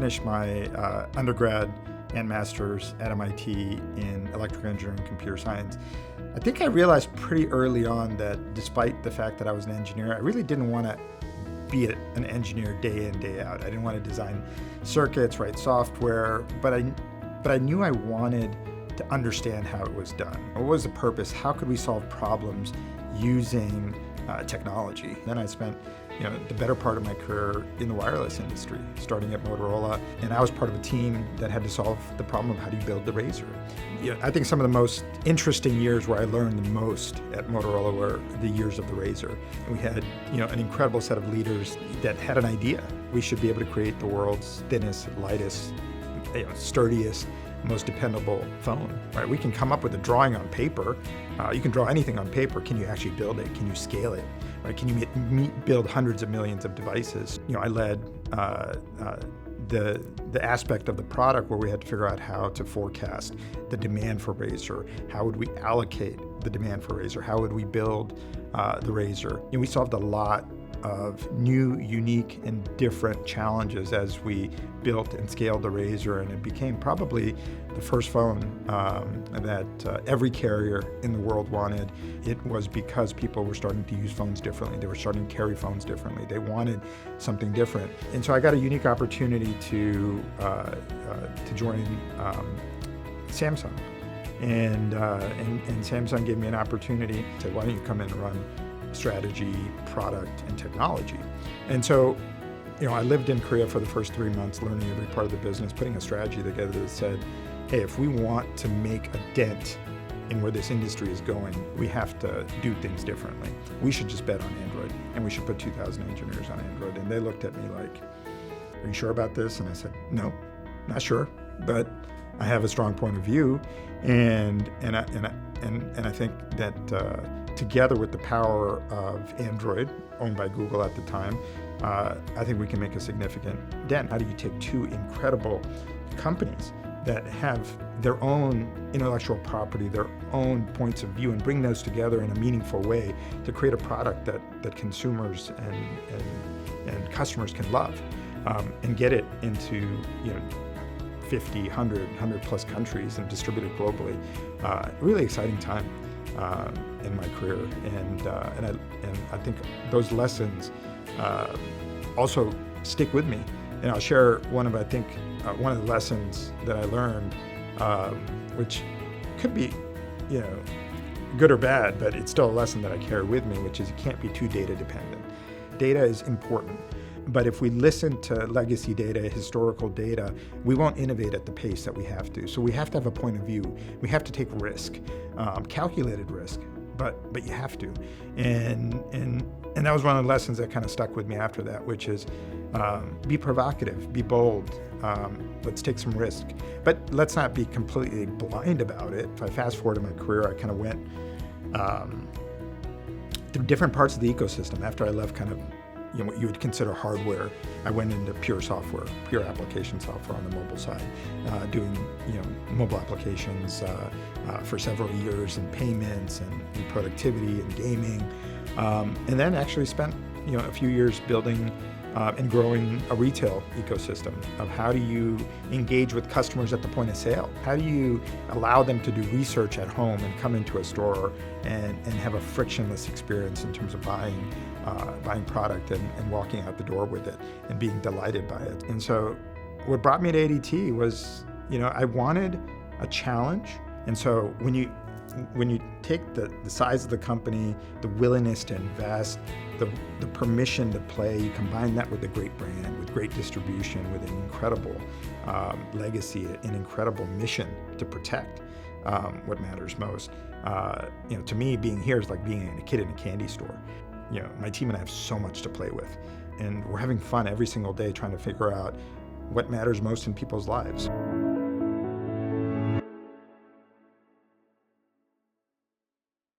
finished my undergrad and master's at MIT in electrical engineering and computer science, I think I realized pretty early on that despite the fact that I was an engineer, I really didn't want to be an engineer day in, day out. I didn't want to design circuits, write software, but I knew I wanted to understand how it was done. What was the purpose? How could we solve problems using technology? Then I spent the better part of my career in the wireless industry, starting at Motorola, and I was part of a team that had to solve the problem of how do you build the Razr. I think some of the most interesting years where I learned the most at Motorola were the years of the Razr. And we had an incredible set of leaders that had an idea. We should be able to create the world's thinnest, lightest, sturdiest, most dependable phone. Right? We can come up with a drawing on paper. You can draw anything on paper. Can you actually build it? Can you scale it? Right? Can you build hundreds of millions of devices? I led the aspect of the product where we had to figure out how to forecast the demand for Razr. How would we allocate the demand for Razr? How would we build the Razr? We solved a lot of new, unique, and different challenges as we built and scaled the Razr, and it became probably the first phone that every carrier in the world wanted. It was because people were starting to use phones differently. They were starting to carry phones differently. They wanted something different. And so I got a unique opportunity to join Samsung. And Samsung gave me an opportunity to say, why don't you come in and run strategy, product, and technology. And so, I lived in Korea for the first 3 months, learning every part of the business, putting a strategy together that said, hey, if we want to make a dent in where this industry is going, we have to do things differently. We should just bet on Android, and we should put 2,000 engineers on Android. And they looked at me like, are you sure about this? And I said, no, not sure, but I have a strong point of view. And I think that together with the power of Android, owned by Google at the time, I think we can make a significant dent. How do you take two incredible companies that have their own intellectual property, their own points of view, and bring those together in a meaningful way to create a product that consumers and customers can love, and get it into 50, 100 plus countries and distribute it globally. Really exciting time in my career, and I think those lessons also stick with me. And I'll share one of the lessons that I learned, which could be good or bad, but it's still a lesson that I carry with me, which is you can't be too data dependent. Data is important, but if we listen to legacy data, historical data, we won't innovate at the pace that we have to. So we have to have a point of view. We have to take risk, calculated risk, but you have to. And that was one of the lessons that kind of stuck with me after that, which is be provocative, be bold. Let's take some risk, but let's not be completely blind about it. If I fast forward in my career, I kind of went through different parts of the ecosystem. After I left kind of what you would consider hardware, I went into pure software, pure application software on the mobile side, doing mobile applications for several years, and payments and productivity and gaming, and then actually spent a few years building and growing a retail ecosystem of how do you engage with customers at the point of sale? How do you allow them to do research at home and come into a store and have a frictionless experience in terms of buying product and walking out the door with it and being delighted by it? And so what brought me to ADT was, I wanted a challenge. And so when you take the size of the company, the willingness to invest, the permission to play, you combine that with a great brand, with great distribution, with an incredible legacy, an incredible mission to protect what matters most. To me, being here is like being a kid in a candy store. My team and I have so much to play with, and we're having fun every single day trying to figure out what matters most in people's lives.